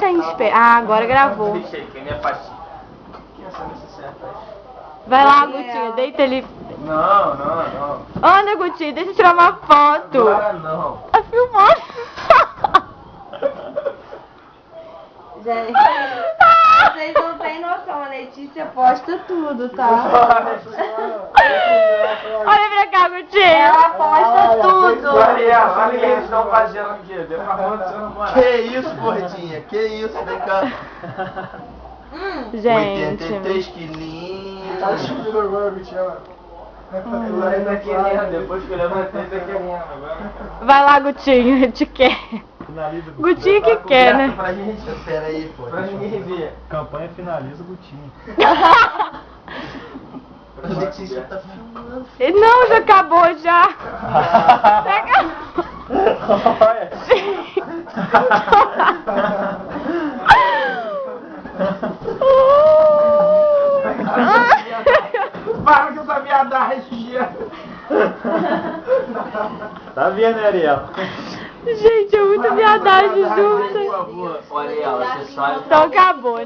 tá em espera. Ah, agora gravou. Vai lá, Gutinha, deita ali. Não. Anda, Gutinha, deixa eu tirar uma foto. Agora não. Tá filmando. Gente, vocês não têm noção, a Letícia posta tudo, tá? Olha pra cá, Gutinha. Ela posta tudo. Olha o que eles estão fazendo aqui. Deu pra acontecer. Que isso, gordinha? Que isso? Vem cá. Gente. 83 quilinhos. Tá subindo agora, Gutinha. Ainda querendo, depois que eu levantei, tá querendo agora. Vai lá, Gutinho, ele te quer. Finaliza o Gutinho que quer, né? Pra gente. Pera aí, pô. Pra ninguém ver. Campanha finaliza o Gutinho. A Letícia tá filmando. Não, já acabou, já. Já acabou. Olha. Para com essa viadagem. Tá vendo, né, Ariel? Gente, é muita viadagem junto. Por favor, olha ela, você sabe. Então acabou, né?